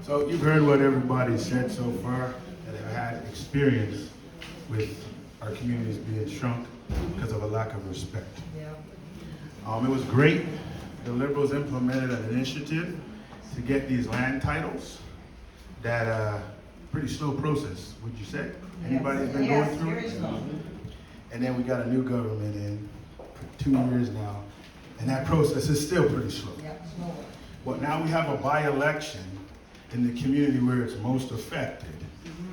So you've heard what everybody said so far, that have had experience with our communities being shrunk because of a lack of respect. It was great. The Liberals implemented an initiative to get these land titles. That pretty slow process, would you say? Anybody's been going through it? And then we got a new government in for 2 years now, and that process is still pretty slow. But now we have a by-election in the community where it's most affected,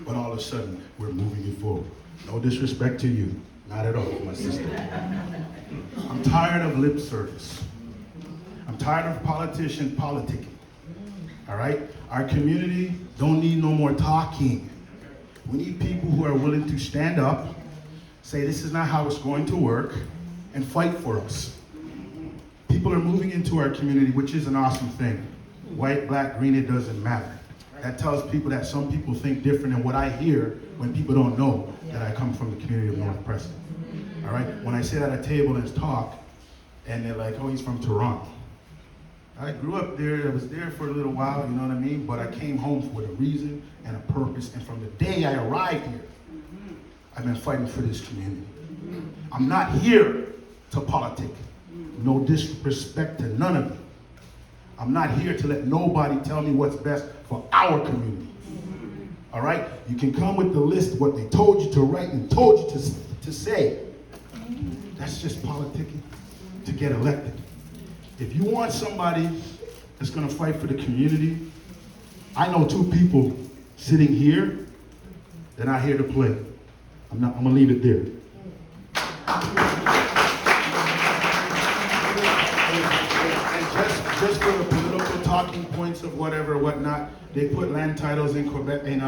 but all of a sudden we're moving it forward. No disrespect to you, not at all, my sister. I'm tired of lip service. I'm tired of politicians politicking. All right? Our community don't need no more talking. We need people who are willing to stand up, say this is not how it's going to work, and fight for us. People are moving into our community, which is an awesome thing. White, black, green, it doesn't matter. That tells people that some people think different than what I hear when people don't know that I come from the community of North Preston. All right? When I sit at a table and talk, and they're like, oh, he's from Toronto. I grew up there, I was there for a little while, you know what I mean? But I came home with a reason and a purpose, and from the day I arrived here, I've been fighting for this community. I'm not here to politic. No disrespect to none of you. I'm not here to let nobody tell me what's best for our community. All right? You can come with the list of what they told you to write and told you to say. That's just politicking to get elected. If you want somebody that's going to fight for the community, I know 2 people sitting here, they're not here to play. I'm going to leave it there. And just for the political talking points of whatever, whatnot, they put land titles in Quebec, in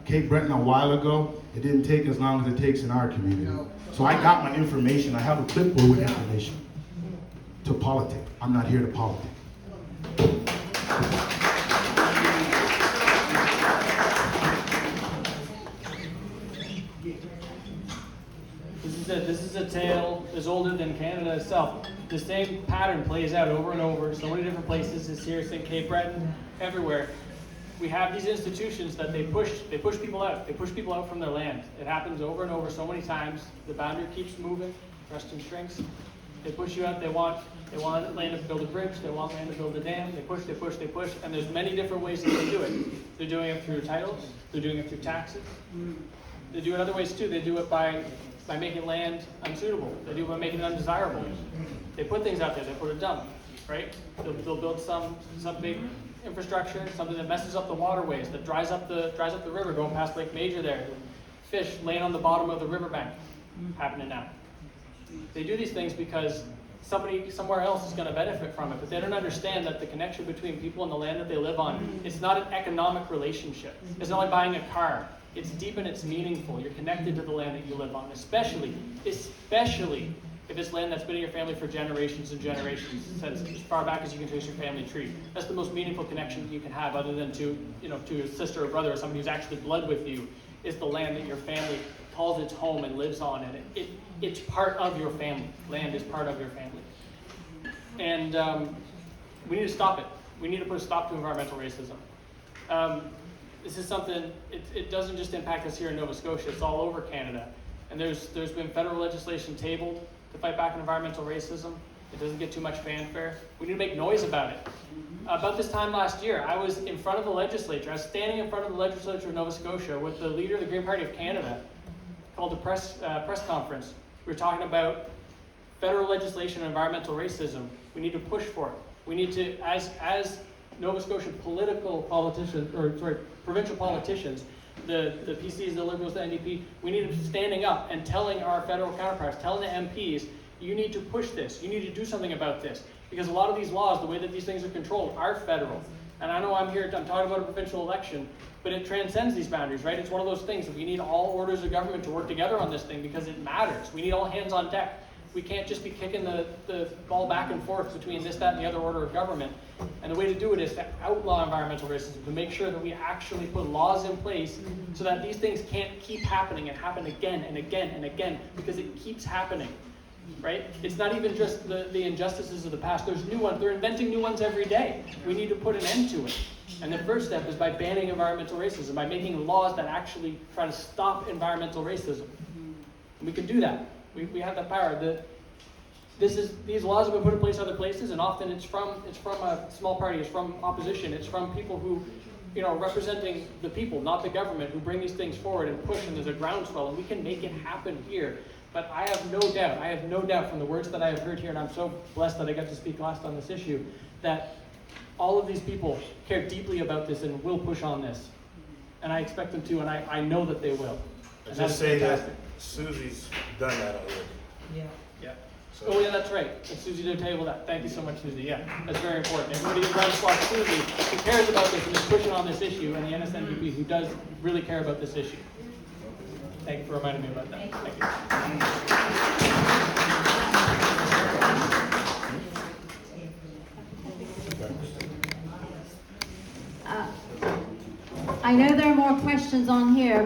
Cape Breton a while ago. It didn't take as long as it takes in our community. So I got my information. I have a clipboard with information. To politic. I'm not here to politic. This is a tale as older than Canada itself. The same pattern plays out over and over. So many different places. It's here, St. Cape Breton, everywhere. We have these institutions that they push people out. They push people out from their land. It happens over and over so many times. The boundary keeps moving. Preston shrinks. They push you out. They want land to build a bridge. They want land to build a dam. They push, and there's many different ways that they do it. They're doing it through titles. They're doing it through taxes. They do it other ways too. They do it by making land unsuitable. They do it by making it undesirable. They put things out there. They put a dump, right? They'll build some big infrastructure, something that messes up the waterways, that dries up the river going past Lake Major there. Fish laying on the bottom of the riverbank, happening now. They do these things because somebody somewhere else is going to benefit from it, but they don't understand that the connection between people and the land that they live on, it's not an economic relationship. It's not like buying a car. It's deep and it's meaningful. You're connected to the land that you live on, especially if it's land that's been in your family for generations and generations, since as far back as you can trace your family tree. That's the most meaningful connection that you can have, other than to a sister or brother or somebody who's actually blood with you, is the land that your family calls its home and lives on, and it's part of your family. Land is part of your family. And we need to stop it. We need to put a stop to environmental racism. This is something, it doesn't just impact us here in Nova Scotia, it's all over Canada. And there's been federal legislation tabled to fight back on environmental racism. It doesn't get too much fanfare. We need to make noise about it. About this time last year, I was in front of the legislature. I was standing in front of the legislature of Nova Scotia with the leader of the Green Party of Canada, called a press conference. We were talking about federal legislation on environmental racism. We need to push for it. We need to, as Nova Scotia provincial politicians, the PCs, the Liberals, the NDP, we need to be standing up and telling our federal counterparts, telling the MPs, you need to push this. You need to do something about this. Because a lot of these laws, the way that these things are controlled, are federal. And I know I'm talking about a provincial election, but it transcends these boundaries, right? It's one of those things that we need all orders of government to work together on this thing because it matters. We need all hands on deck. We can't just be kicking the ball back and forth between this, that, and the other order of government. And the way to do it is to outlaw environmental racism, to make sure that we actually put laws in place so that these things can't keep happening and happen again and again and again, because it keeps happening. right? It's not even just the injustices of the past. There's new ones. They're inventing new ones every day. We need to put an end to it. And the first step is by banning environmental racism, by making laws that actually try to stop environmental racism. And we can do that. We have that power. These laws have been put in place other places, and often it's from a small party, it's from opposition, it's from people who, representing the people, not the government, who bring these things forward and push, and there's a groundswell, and we can make it happen here. But I have no doubt from the words that I have heard here, and I'm so blessed that I got to speak last on this issue, that all of these people care deeply about this and will push on this. And I expect them to, and I know that they will. I just say that Susie's done that already. Yeah. Oh yeah, that's right. And Susie did table that. Thank you so much, Susie. Yeah, that's very important. Everybody around the clock, Susie, who cares about this and is pushing on this issue, and the NSNDP, who does really care about this issue. Thank you for reminding me about that. Thank you. I know there are more questions on here.